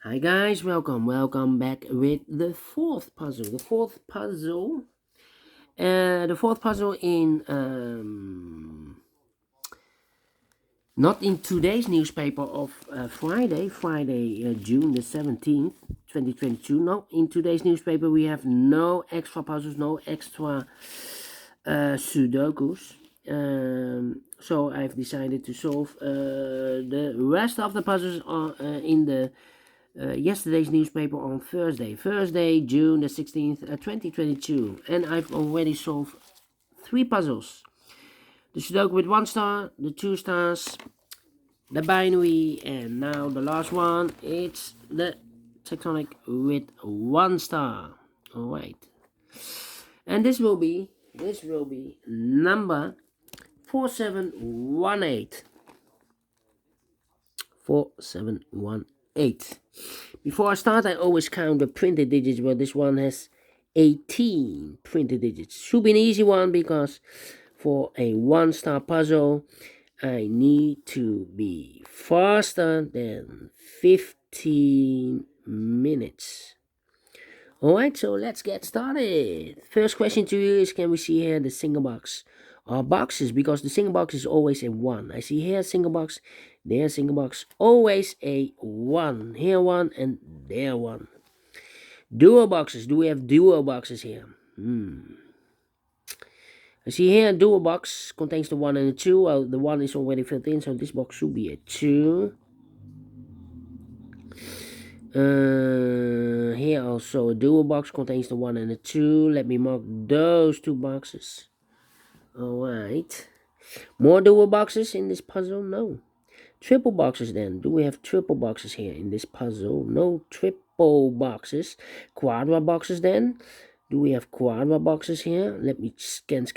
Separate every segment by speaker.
Speaker 1: Hi guys, welcome back with the fourth puzzle. The fourth puzzle in not in today's newspaper of Friday, June the 17th, 2022. No, in today's newspaper we have no extra puzzles, no extra Sudokus. So I've decided to solve the rest of the puzzles in the yesterday's newspaper on Thursday, June the 16th, 2022. And I've already solved 3 puzzles. The Sudoku with 1 star, the 2 stars, the binary, and now the last one, it's the Tectonic with 1 star. Alright. And this will be number 4718. 4718. Before I start, I always count the printed digits, but this one has 18 printed digits. Should be an easy one because for a 1 star puzzle, I need to be faster than 15 minutes. Alright, so let's get started. First question to you is, can we see here the single box? Or boxes, because the single box is always a 1. I see here single box, there single box, always a 1. Here 1 and there 1. Dual boxes, do we have dual boxes here? I see here dual box contains the 1 and the 2. Well, the 1 is already filled in, so this box should be a 2. Here also a dual box contains the 1 and the 2. Let me mark those 2 boxes. Alright. More dual boxes in this puzzle? No. Triple boxes then. Do we have triple boxes here in this puzzle? No triple boxes. Quadra boxes then. Do we have quadra boxes here? Let me scan.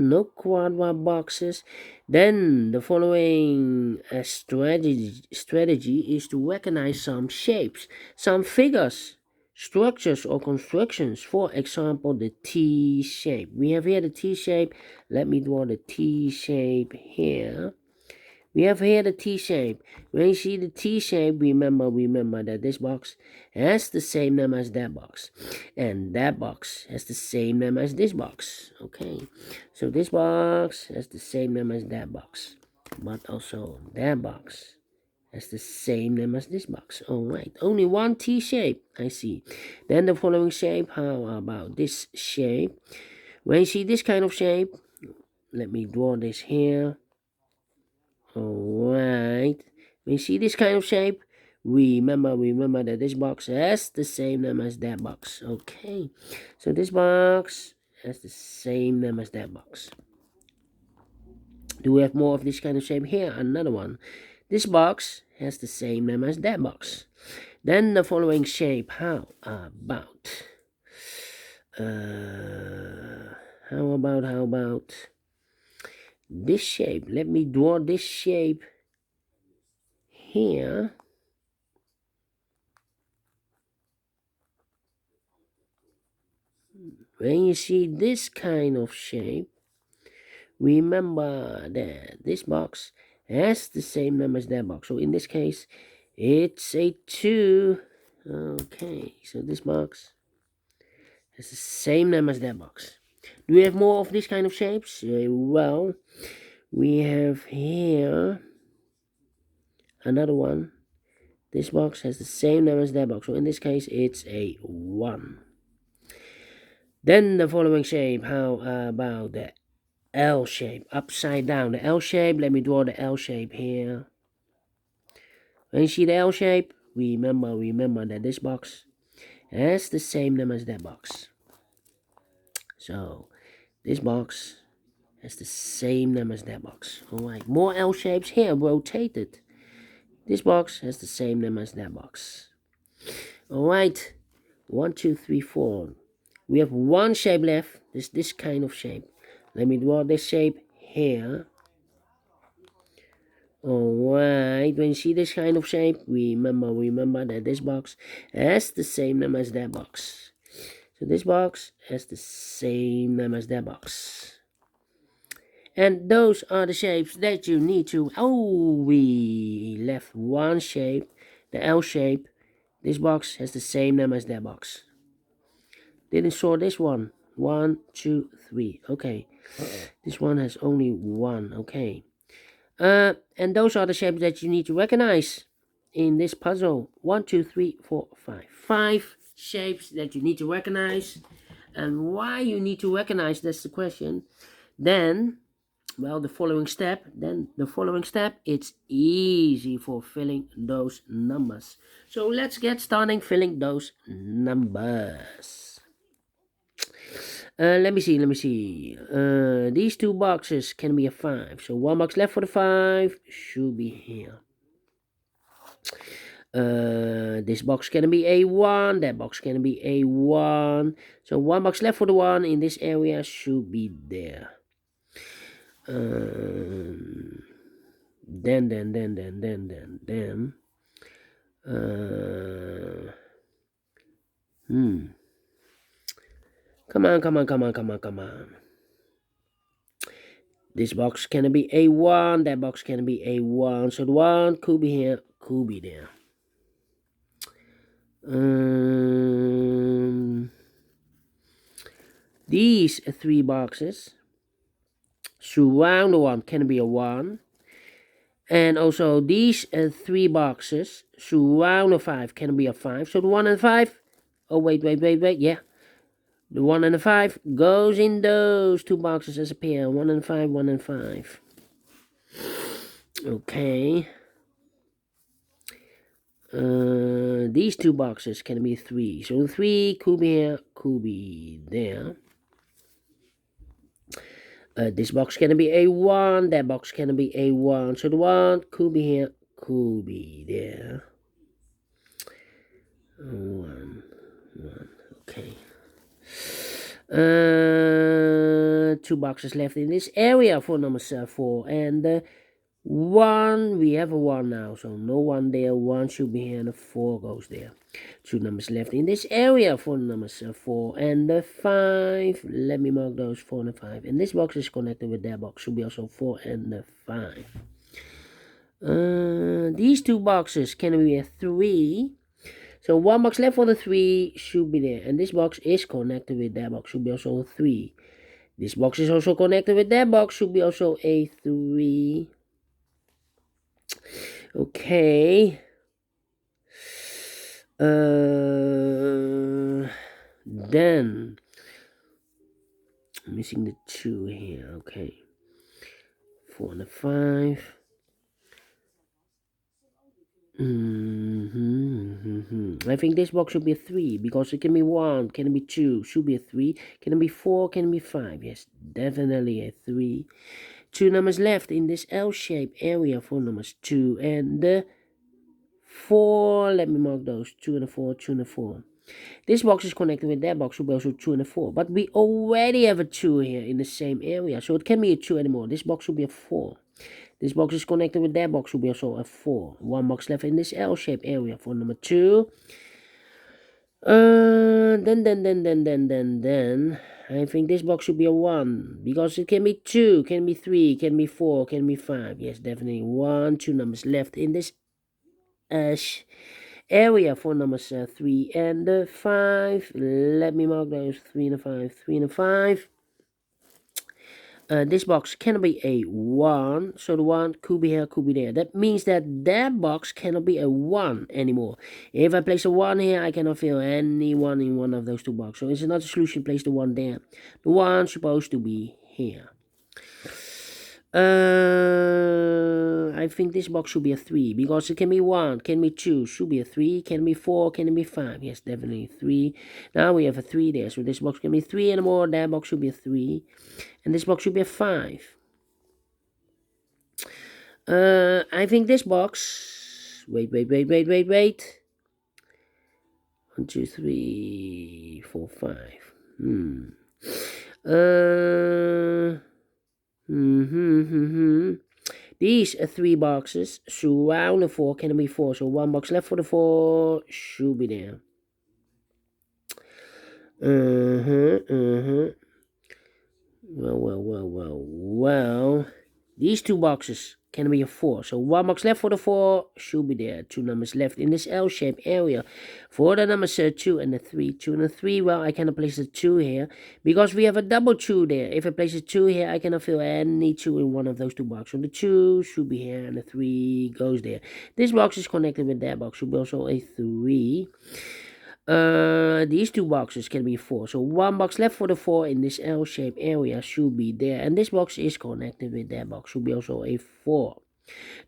Speaker 1: No quadra boxes. Then the following strategy is to recognize some shapes, some figures, structures or constructions. For example, the T shape. We have here the T shape. Let me draw the T shape here. We have here the T shape. When you see the T shape, remember that this box has the same name as that box. And that box has the same name as this box. Okay. So this box has the same name as that box. But also that box has the same name as this box. Alright. Only one T shape. I see. Then the following shape. How about this shape? When you see this kind of shape, let me draw this here. Alright, we see this kind of shape. Remember that this box has the same name as that box. Okay, so this box has the same name as that box. Do we have more of this kind of shape? Here, another one. This box has the same name as that box. Then the following shape. How about this shape? Let me draw this shape here. When you see this kind of shape, remember that this box has the same name as that box. So in this case, it's a 2. Okay, so this box has the same name as that box. Do we have more of this kind of shapes? Well, we have here another one. This box has the same name as that box. So in this case, it's a 1. Then the following shape. How about the L shape? Upside down. The L shape. Let me draw the L shape here. When you see the L shape, remember that this box has the same name as that box. So this box has the same name as that box. Alright, more L shapes here, rotated. This box has the same name as that box. Alright, 1, 2, 3, 4. We have one shape left. This kind of shape. Let me draw this shape here. Alright, when you see this kind of shape, remember that this box has the same name as that box. So this box has the same name as that box. And those are the shapes that you need to... Oh, we left one shape, the L shape, This box has the same number as that box. Didn't sort this one. 1, 2, 3. Okay. This one has only 1. Okay. And those are the shapes that you need to recognize in this puzzle. 1, 2, 3, 4, 5. 5 shapes that you need to recognize. And why you need to recognize, that's the question. Then, well, the following step, it's easy for filling those numbers. So let's get starting filling those numbers. Let me see. These two boxes can be a 5. So one box left for the 5 should be here. This box can be a1, that box can be a1. So one box left for the 1 in this area should be there. Then. Come on. This box can be a1, that box can be a1. So the 1 could be here, could be there. These 3 boxes surround the 1 can be a 1. And also these 3 boxes surround the 5 can be a 5. So the 1 and 5. Oh, wait. Yeah. The 1 and the 5 goes in those 2 boxes as a pair. 1 and 5, 1 and 5. Okay. These 2 boxes can be 3. So 3 could be here, could be there. This box can be a1, that box can be a1. So the 1 could be here, could be there. 1. Okay. 2 boxes left in this area for number 4. And 1, we have a 1 now, so no 1 there. 1 should be here, and the 4 goes there. 2 numbers left in this area for numbers 4 and the 5. Let me mark those 4 and the 5. And this box is connected with that box, should be also 4 and the 5. These 2 boxes can be a 3. So 1 box left for the 3 should be there. And this box is connected with that box, should be also a 3. This box is also connected with that box, should be also a 3. Okay. Then I'm missing the 2 here. Okay. 4 and the 5. I think this box should be a 3 because it can be 1, can be 2, should be a 3, can be 4, can be 5. Yes, definitely a 3. 2 numbers left in this L-shaped area for numbers 2 and the 4. Let me mark those 2 and the 4, 2 and the 4. This box is connected with that box, should be also 2 and a 4. But we already have a 2 here in the same area, so it can be a 2 anymore. This box should be a 4. This box is connected with that box, should be also a 4. 1 box left in this L-shaped area for number 2. Then I think this box should be a 1 because it can be 2, can be 3, can be 4, can be 5. Yes, definitely 1. 2 numbers left in this area for numbers 3 and 5. Let me mark those 3 and 5, 3 and 5. This box can be a 1, so the 1 could be here, could be there. That means that that box cannot be a 1 anymore. If I place a 1 here, I cannot fill any 1 in one of those 2 boxes. So it's not a solution, place the 1 there. The 1 supposed to be here. I think this box should be a 3 because it can be 1, can be 2, should be a 3, can be 4, can be 5. Yes, definitely 3. Now we have a 3 there, so this box can be 3 and more. That box should be a 3, and this box should be a 5. I think this box. Wait. 1, 2, 3, 4, 5. These 3 boxes surround the 4 can be 4. So 1 box left for the 4 should be there. Well. these two boxes can be a 4. So 1 box left for the 4 should be there. 2 numbers left in this L-shaped area for the numbers 2 and the 3. 2 and the 3, well, I cannot place the 2 here because we have a double 2 there. If I place a 2 here, I cannot fill any 2 in one of those two boxes. So the 2 should be here and the 3 goes there. This box is connected with that box, should be also a 3. These two boxes can be 4. So 1 box left for the 4 in this L-shaped area should be there. And this box is connected with that box, should be also a 4.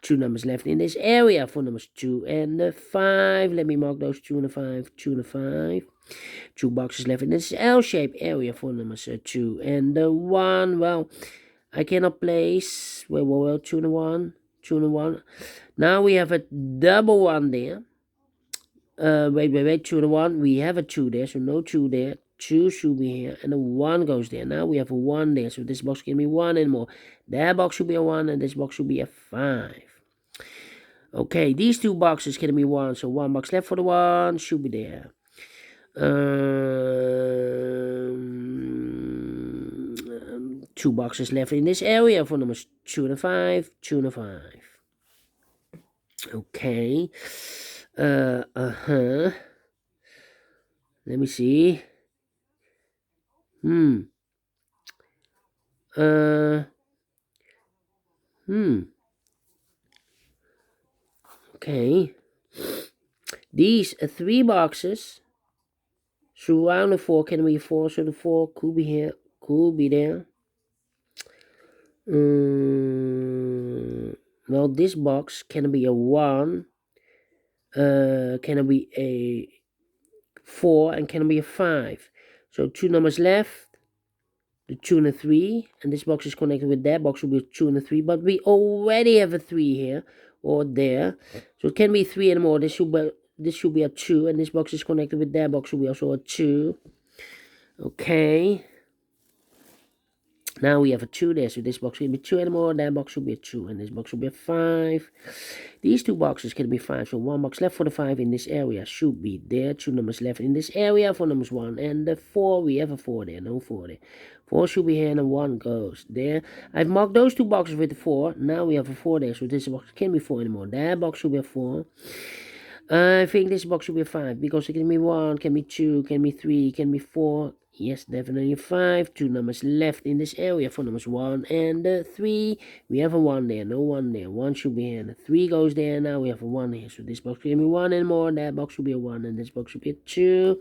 Speaker 1: 2 numbers left in this area for numbers 2 and the 5. Let me mark those 2 and the 5, 2 and the 5. 2 boxes left in this L-shaped area for numbers 2 and the 1. Well, I cannot place, well, 2 and the 1, 2 and the 1. Now we have a double 1 there. Wait, 2 and a 1. We have a 2 there, so no 2 there. 2 should be here, and a 1 goes there. Now we have a 1 there, so this box can be 1 and more. That box should be a 1, and this box should be a 5. Okay, these two boxes can be 1, so 1 box left for the 1 should be there. 2 boxes left in this area for numbers 2 and 5, 2 and 5. Okay. Let me see. Okay. These 3 boxes surround the 4 can be 4, so the 4 could be here, could be there. Well, this box can be a 1, can be a 4, and can be a 5. So 2 numbers left, the 2 and a 3, and this box is connected with that box, will be a 2 and a 3, but we already have a 3 here, or there, so it can be 3 and more. This should be a 2, and this box is connected with that box, will be also a 2. Okay. Now we have a 2 there, so this box will be 2 and more, that box will be a 2, and this box will be a 5. These two boxes can be 5, so 1 box left for the 5 in this area should be there. 2 numbers left in this area for numbers 1, and the 4, we have a 4 there, no 4 there. 4 should be here, and a 1 goes there. I've marked those two boxes with the 4, now we have a 4 there, so this box can't be 4 anymore. That box should be a 4. I think this box should be a 5, because it can be 1, can be 2, can be 3, can be 4. Yes, definitely 5. 2 numbers left in this area for numbers 1 and 3. We have a 1 there, no 1 there. 1 should be here, and the 3 goes there. Now we have a 1 here, so this box can be 1 and more. That box should be a 1, and this box should be a 2.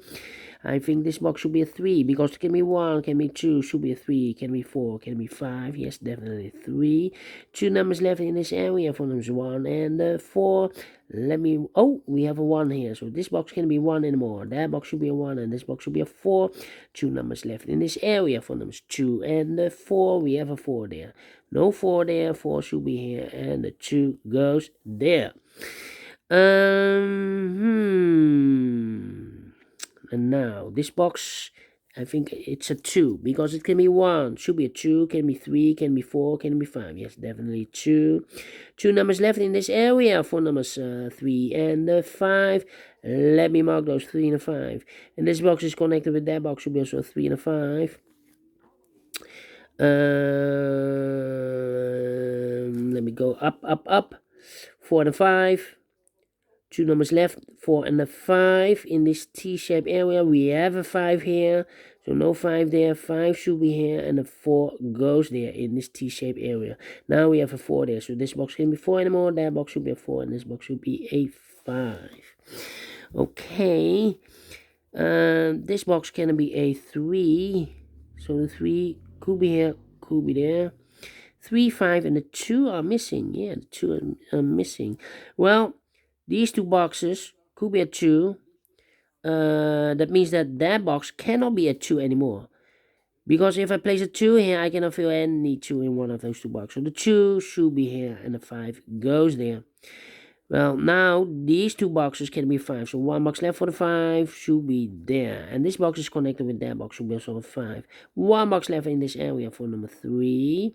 Speaker 1: I think this box should be a 3, because it can be 1, can be 2, should be a 3, can be 4, can be 5. Yes, definitely 3. 2 numbers left in this area for numbers 1 and 4. We have a 1 here, so this box can be 1 and more. That box should be a 1, and this box should be a 4. 2 numbers left in this area for numbers 2 and 4. We have a 4 there. No 4 there. 4 should be here, and the 2 goes there. And now this box, I think it's a 2, because it can be 1, should be a 2, can be 3, can be 4, can be 5. Yes, definitely 2. 2 numbers left in this area for numbers 3 and 5. Let me mark those 3 and a 5. And this box is connected with that box, should be also a 3 and a 5. Let me go up. 4 and a 5. 2 numbers left, 4 and a 5 in this T-shaped area. We have a 5 here, so no 5 there. 5 should be here, and a 4 goes there in this T-shaped area. Now we have a 4 there, so this box can be 4 anymore. That box should be a 4, and this box should be a 5. Okay, this box can be a 3, so the 3 could be here, could be there. 3, 5, and the 2 are missing. Yeah, the 2 are missing. Well, these two boxes could be a 2. That means that box cannot be a 2 anymore. Because if I place a 2 here, I cannot fill any 2 in one of those two boxes. So the 2 should be here, and the 5 goes there. Well, now these two boxes can be 5. So 1 box left for the 5 should be there. And this box is connected with that box, should be also a 5. 1 box left in this area for number 3.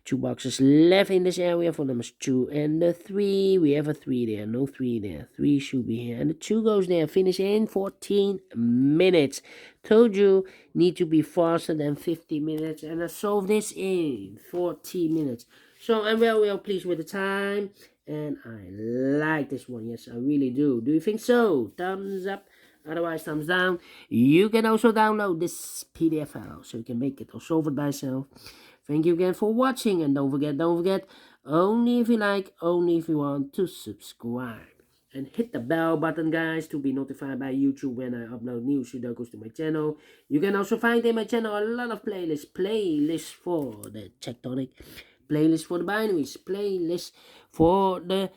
Speaker 1: 2 boxes left in this area for numbers 2 and 3. We have a 3 there, no 3 there. 3 should be here, and the 2 goes there. Finish in 14 minutes. Told you, need to be faster than 50 minutes. And I solved this in 14 minutes. So I'm well pleased with the time, and I like this one. Yes, I really do. Do you think so? Thumbs up. Otherwise, thumbs down. You can also download this PDF file so you can make it or solve it by yourself. Thank you again for watching, and don't forget, only if you like, only if you want to subscribe. And hit the bell button, guys, to be notified by YouTube when I upload new Sudokus to my channel. You can also find in my channel a lot of playlists for the Tectonic, playlist for the binaries, playlist for the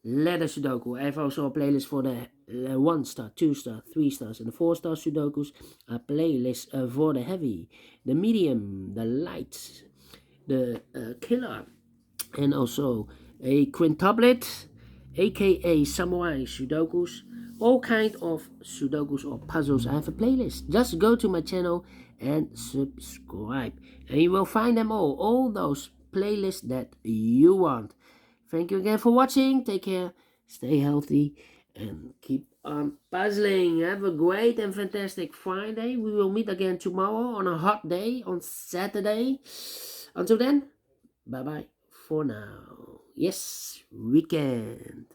Speaker 1: letter Sudoku. I have also a playlist for the 1 star, 2 star, 3 stars, and the 4 star Sudokus. A playlist for the heavy, the medium, the light, the killer, and also a quintuplet, aka samurai Sudokus, all kind of Sudokus or puzzles. I have a playlist. Just go to my channel and subscribe, and you will find them all those playlists that you want. Thank you again for watching. Take care, stay healthy, and keep on puzzling. Have a great and fantastic Friday. We will meet again tomorrow on a hot day on Saturday. Until then, bye bye for now. Yes, weekend.